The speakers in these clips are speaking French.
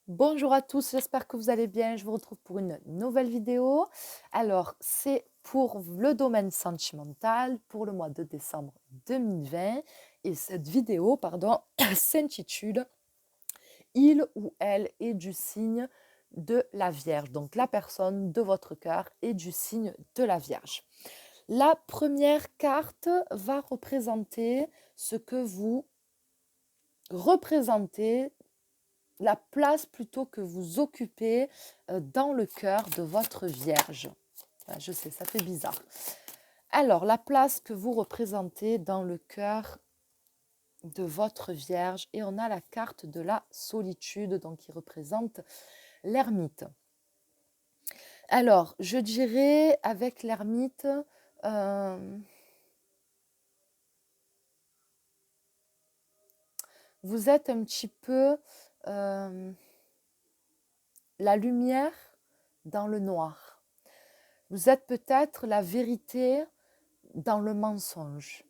Bonjour à tous, j'espère que vous allez bien. Je vous retrouve pour une nouvelle vidéo. Alors, c'est pour le domaine sentimental pour le mois de décembre 2020. Et cette vidéo, pardon, s'intitule Il ou elle est du signe de la Vierge. Donc, la personne de votre cœur est du signe de la Vierge. La première carte va représenter ce que vous représentez, la place plutôt que vous occupez dans le cœur de votre Vierge. Je sais, ça fait bizarre. Alors, la place que vous représentez dans le cœur de votre Vierge, et on a la carte de la solitude, donc qui représente l'ermite. Alors, je dirais avec l'ermite, vous êtes un petit peu la lumière dans le noir. Vous êtes peut-être la vérité dans le mensonge.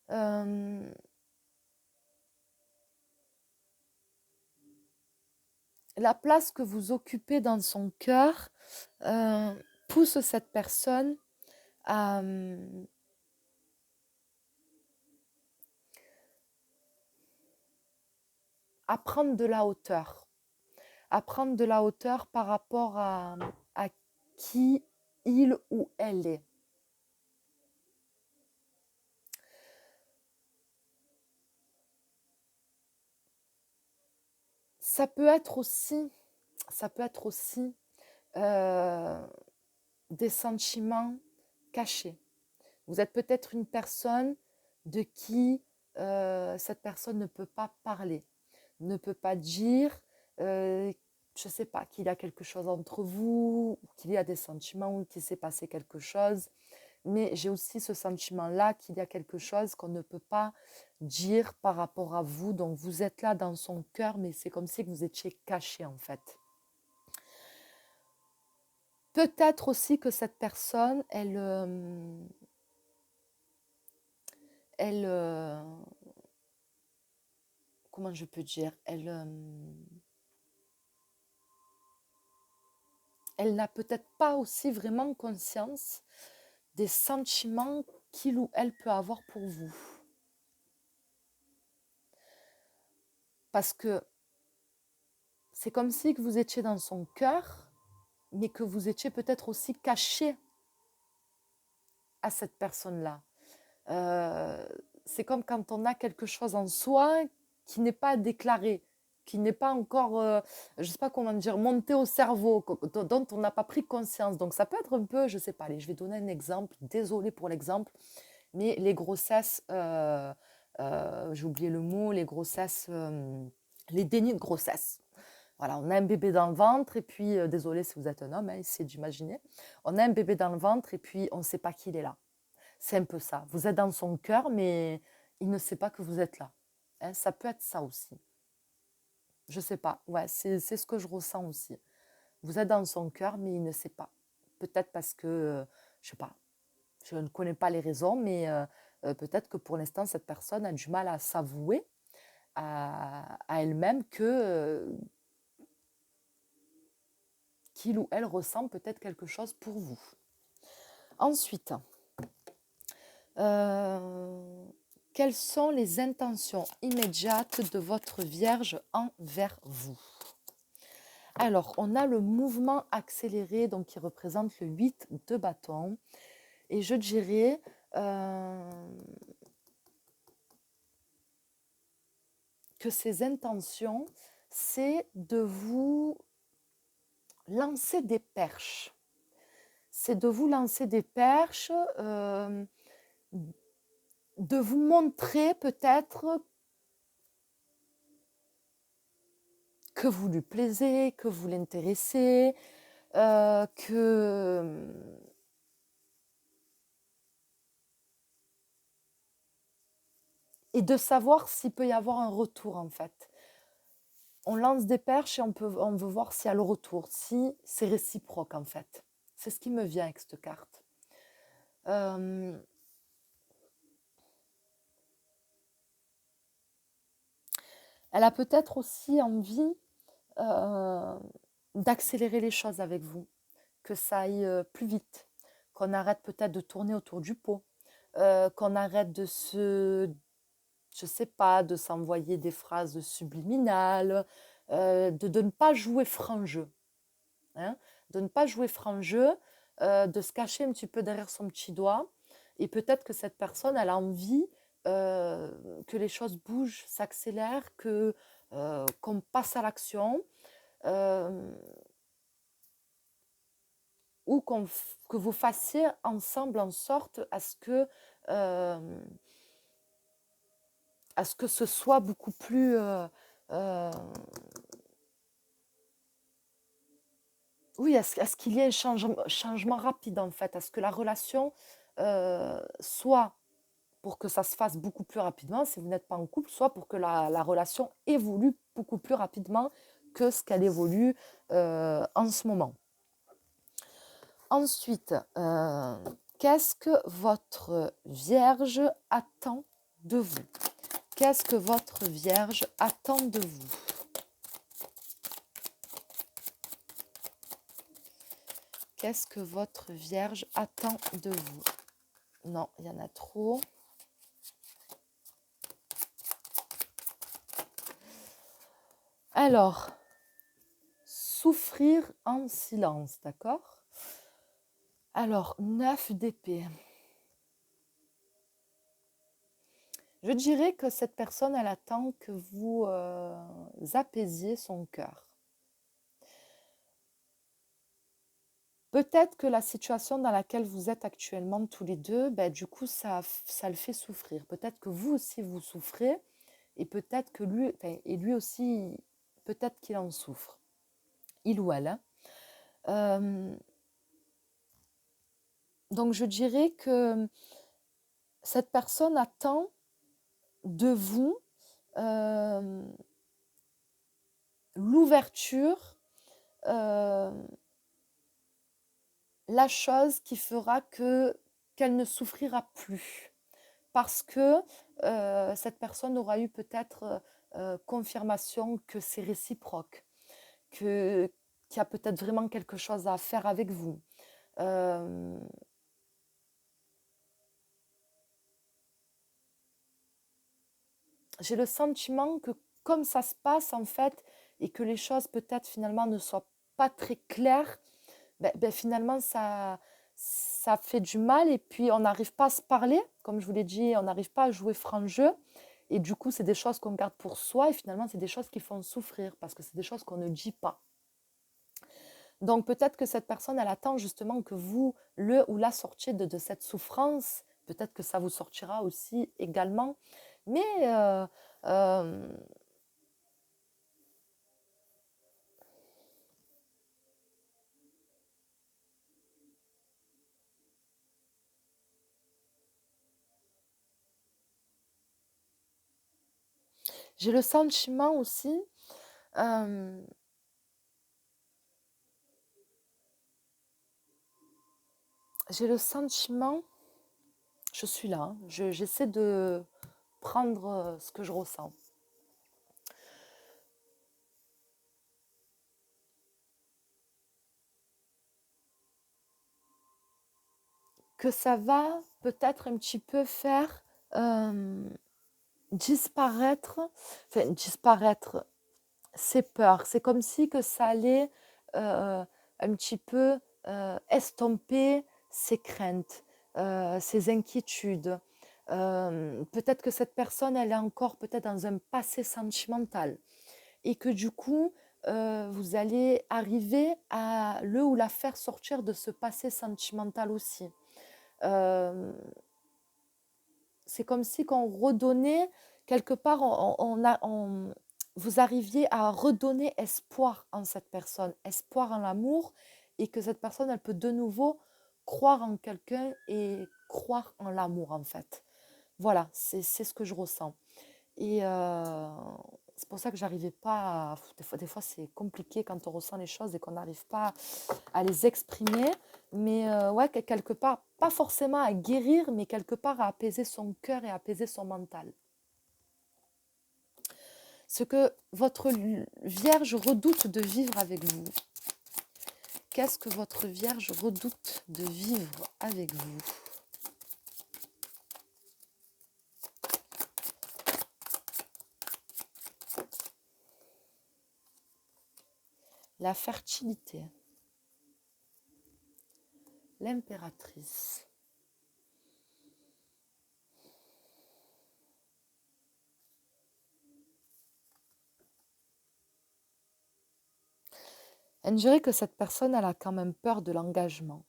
La place que vous occupez dans son cœur pousse cette personne à, à prendre de la hauteur, à prendre de la hauteur par rapport à qui il ou elle est. Ça peut être aussi, ça peut être aussi des sentiments cachés. Vous êtes peut-être une personne de qui cette personne ne peut pas parler, ne peut pas dire, je ne sais pas, qu'il y a quelque chose entre vous, qu'il y a des sentiments ou qu'il s'est passé quelque chose. Mais j'ai aussi ce sentiment-là qu'il y a quelque chose qu'on ne peut pas dire par rapport à vous. Donc vous êtes là dans son cœur, mais c'est comme si vous étiez caché en fait. Peut-être aussi que cette personne, elle comment je peux dire, elle n'a peut-être pas aussi vraiment conscience des sentiments qu'il ou elle peut avoir pour vous. Parce que c'est comme si que vous étiez dans son cœur, mais que vous étiez peut-être aussi caché à cette personne-là. Euh, c'est comme quand on a quelque chose en soi qui n'est pas déclaré, qui n'est pas encore, je ne sais pas comment dire, monté au cerveau, dont on n'a pas pris conscience. Donc ça peut être un peu, je ne sais pas, allez, je vais donner un exemple, désolée pour l'exemple, mais les grossesses, j'ai oublié le mot, les grossesses, les dénis de grossesse. Voilà, on a un bébé dans le ventre et puis, désolé si vous êtes un homme, hein, essayez d'imaginer. On a un bébé dans le ventre et puis on ne sait pas qu'il est là. C'est un peu ça. Vous êtes dans son cœur, mais il ne sait pas que vous êtes là. Hein, ça peut être ça aussi. Je ne sais pas. Ouais, c'est ce que je ressens aussi. Vous êtes dans son cœur, mais il ne sait pas. Peut-être parce que, je ne sais pas, je ne connais pas les raisons, mais peut-être que pour l'instant, cette personne a du mal à s'avouer à elle-même que qu'il ou elle ressent peut-être quelque chose pour vous. Ensuite, quelles sont les intentions immédiates de votre Vierge envers vous? Alors, on a le mouvement accéléré, donc qui représente le 8 de bâton. Et je dirais que ces intentions, c'est de vous lancer des perches. C'est de vous lancer des perches, de vous montrer peut-être que vous lui plaisez, que vous l'intéressez, que et de savoir s'il peut y avoir un retour en fait. On lance des perches et on veut voir s'il y a le retour, si c'est réciproque en fait. C'est ce qui me vient avec cette carte. Elle a peut-être aussi envie euh, d'accélérer les choses avec vous, que ça aille plus vite, qu'on arrête peut-être de tourner autour du pot, qu'on arrête de je sais pas, de s'envoyer des phrases subliminales, de ne pas jouer franc jeu, hein, de ne pas jouer franc jeu, de se cacher un petit peu derrière son petit doigt. Et peut-être que cette personne, elle a envie que les choses bougent, s'accélèrent, qu'on passe à l'action, euh, ou que vous fassiez ensemble en sorte euh, à ce que ce soit beaucoup plus... euh, oui, à ce qu'il y ait un changement rapide en fait, à ce que la relation soit pour que ça se fasse beaucoup plus rapidement si vous n'êtes pas en couple, soit pour que la relation évolue beaucoup plus rapidement que ce qu'elle évolue en ce moment. Ensuite, qu'est-ce que votre Vierge attend de vous? Qu'est-ce que votre Vierge attend de vous? Qu'est-ce que votre Vierge attend de vous? Non, il y en a trop. Alors, souffrir en silence, d'accord? Alors, 9 d'épée. Je dirais que cette personne, elle attend que vous apaisiez son cœur. Peut-être que la situation dans laquelle vous êtes actuellement tous les deux, ben, du coup, ça le fait souffrir. Peut-être que vous aussi, vous souffrez, et peut-être que lui, et lui aussi, peut-être qu'il en souffre. Il ou elle. Hein. Donc, je dirais que cette personne attend de vous l'ouverture, la chose qui fera qu'elle ne souffrira plus. Parce que cette personne aura eu peut-être confirmation que c'est réciproque, qu'il y a peut-être vraiment quelque chose à faire avec vous. J'ai le sentiment que comme ça se passe en fait, et que les choses peut-être finalement ne soient pas très claires, finalement ça fait du mal, et puis on n'arrive pas à se parler, comme je vous l'ai dit, on n'arrive pas à jouer franc jeu, et du coup c'est des choses qu'on garde pour soi, et finalement c'est des choses qui font souffrir, parce que c'est des choses qu'on ne dit pas. Donc peut-être que cette personne, elle attend justement que vous, le ou la sortiez de cette souffrance, peut-être que ça vous sortira aussi également, mais j'ai le sentiment aussi, euh, j'ai le sentiment, je suis là, hein, j'essaie de prendre ce que je ressens. Que ça va peut-être un petit peu faire disparaître, enfin disparaître ses peurs. C'est comme si que ça allait un petit peu estomper ses craintes, ses inquiétudes. Peut-être que cette personne, elle est encore peut-être dans un passé sentimental, et que du coup, vous allez arriver à le ou la faire sortir de ce passé sentimental aussi. C'est comme si qu'on redonnait, quelque part, vous arriviez à redonner espoir en cette personne, espoir en l'amour, et que cette personne, elle peut de nouveau croire en quelqu'un et croire en l'amour, en fait. Voilà, c'est ce que je ressens. Et c'est pour ça que j'arrivais pas à... Des fois c'est compliqué quand on ressent les choses et qu'on n'arrive pas à les exprimer. Mais ouais, quelque part, pas forcément à guérir, mais quelque part à apaiser son cœur et à apaiser son mental. Ce que votre Vierge redoute de vivre avec vous. Qu'est-ce que votre Vierge redoute de vivre avec vous? La fertilité. L'impératrice. On dirait que cette personne, elle a quand même peur de l'engagement.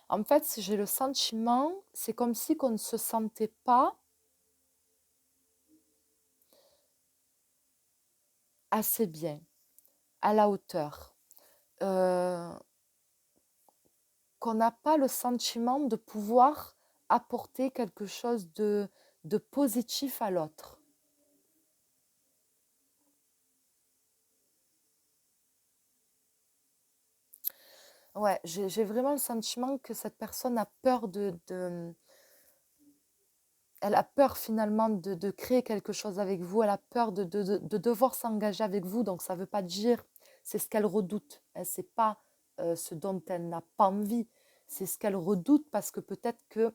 En fait, si j'ai le sentiment, c'est comme si qu'on ne se sentait pas assez bien, à la hauteur. Qu'on n'a pas le sentiment de pouvoir apporter quelque chose de positif à l'autre. Ouais, j'ai vraiment le sentiment que cette personne a peur elle a peur finalement de créer quelque chose avec vous, elle a peur de devoir s'engager avec vous, donc ça ne veut pas dire, c'est ce qu'elle redoute, hein, c'est pas ce dont elle n'a pas envie, c'est ce qu'elle redoute parce que peut-être que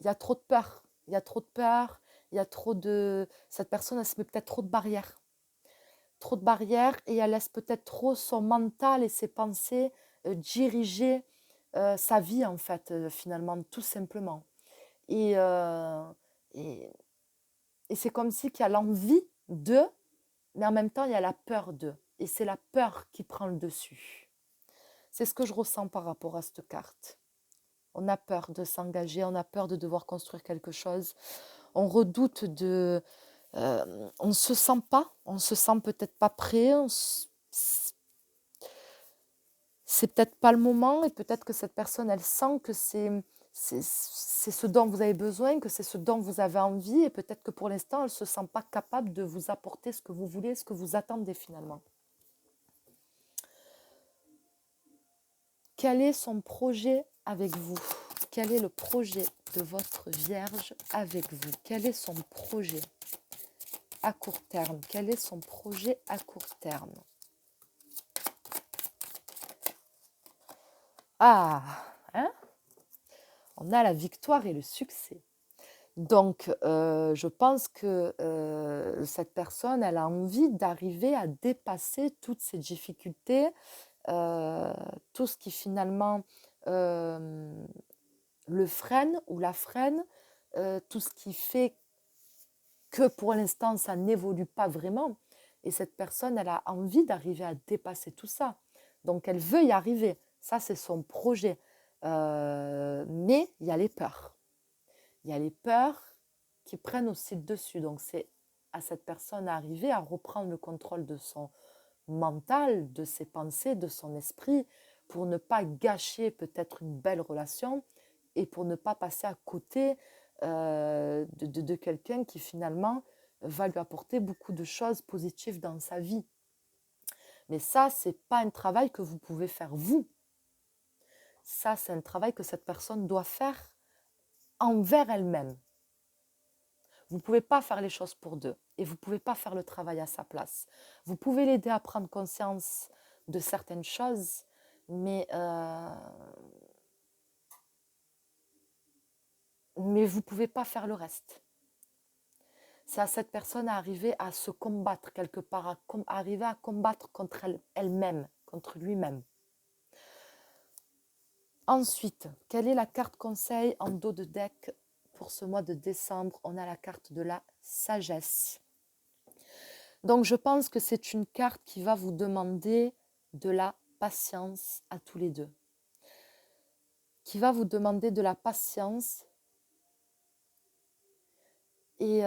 il y a trop de peur, il y a trop de peur, il y a trop de... Cette personne, elle se met peut-être trop de barrières et elle laisse peut-être trop son mental et ses pensées diriger sa vie en fait, finalement, tout simplement. Et, et, et c'est comme si qu'il y a l'envie de, mais en même temps, il y a la peur de. Et c'est la peur qui prend le dessus. C'est ce que je ressens par rapport à cette carte. On a peur de s'engager, on a peur de devoir construire quelque chose. On redoute de... on ne se sent pas, on se sent peut-être pas prêt, c'est peut-être pas le moment et peut-être que cette personne, elle sent que c'est ce dont vous avez besoin, que c'est ce dont vous avez envie et peut-être que pour l'instant, elle ne se sent pas capable de vous apporter ce que vous voulez, ce que vous attendez finalement. Quel est son projet avec vous? Quel est le projet de votre Vierge avec vous? Quel est son projet à court terme? Quel est son projet à court terme? Ah, hein? On a la victoire et le succès. Donc, je pense que cette personne, elle a envie d'arriver à dépasser toutes ces difficultés, tout ce qui finalement le freine ou la freine, tout ce qui fait que pour l'instant, ça n'évolue pas vraiment. Et cette personne, elle a envie d'arriver à dépasser tout ça. Donc, elle veut y arriver. Ça, c'est son projet. Mais il y a les peurs. Il y a les peurs qui prennent aussi le dessus. Donc, c'est à cette personne d'arriver à reprendre le contrôle de son mental, de ses pensées, de son esprit, pour ne pas gâcher peut-être une belle relation et pour ne pas passer à côté de quelqu'un qui finalement va lui apporter beaucoup de choses positives dans sa vie. Mais ça, ce n'est pas un travail que vous pouvez faire vous. Ça, c'est un travail que cette personne doit faire envers elle-même. Vous ne pouvez pas faire les choses pour deux et vous ne pouvez pas faire le travail à sa place. Vous pouvez l'aider à prendre conscience de certaines choses, mais vous ne pouvez pas faire le reste. C'est à cette personne à arriver à se combattre quelque part, à arriver à combattre contre elle-même, contre lui-même. Ensuite, quelle est la carte conseil en dos de deck pour ce mois de décembre? On a la carte de la sagesse. Donc, je pense que c'est une carte qui va vous demander de la patience à tous les deux. Qui va vous demander de la patience et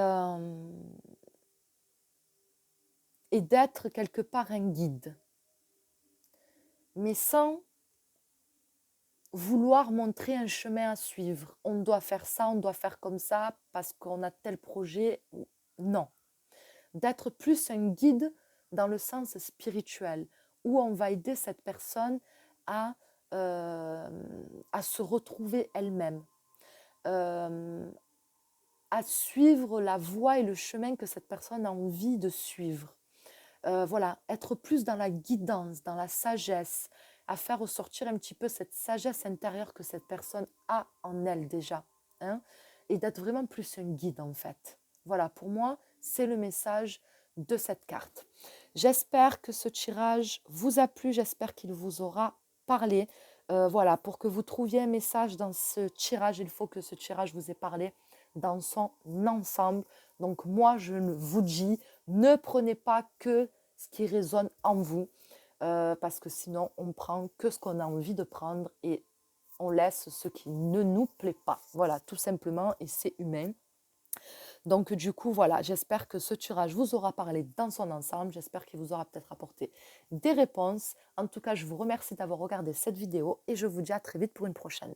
d'être quelque part un guide. Mais sans vouloir montrer un chemin à suivre. On doit faire ça, on doit faire comme ça parce qu'on a tel projet. Non. D'être plus un guide dans le sens spirituel, où on va aider cette personne à se retrouver elle-même, à suivre la voie et le chemin que cette personne a envie de suivre. Voilà, être plus dans la guidance, dans la sagesse, à faire ressortir un petit peu cette sagesse intérieure que cette personne a en elle déjà, hein, et d'être vraiment plus un guide en fait. Voilà, pour moi, c'est le message de cette carte. J'espère que ce tirage vous a plu, j'espère qu'il vous aura parlé. Voilà, pour que vous trouviez un message dans ce tirage, il faut que ce tirage vous ait parlé dans son ensemble. Donc moi, je vous dis, ne prenez pas que ce qui résonne en vous, parce que sinon, on prend que ce qu'on a envie de prendre et on laisse ce qui ne nous plaît pas. Voilà, tout simplement, et c'est humain. Donc du coup, voilà, j'espère que ce tirage vous aura parlé dans son ensemble. J'espère qu'il vous aura peut-être apporté des réponses. En tout cas, je vous remercie d'avoir regardé cette vidéo et je vous dis à très vite pour une prochaine.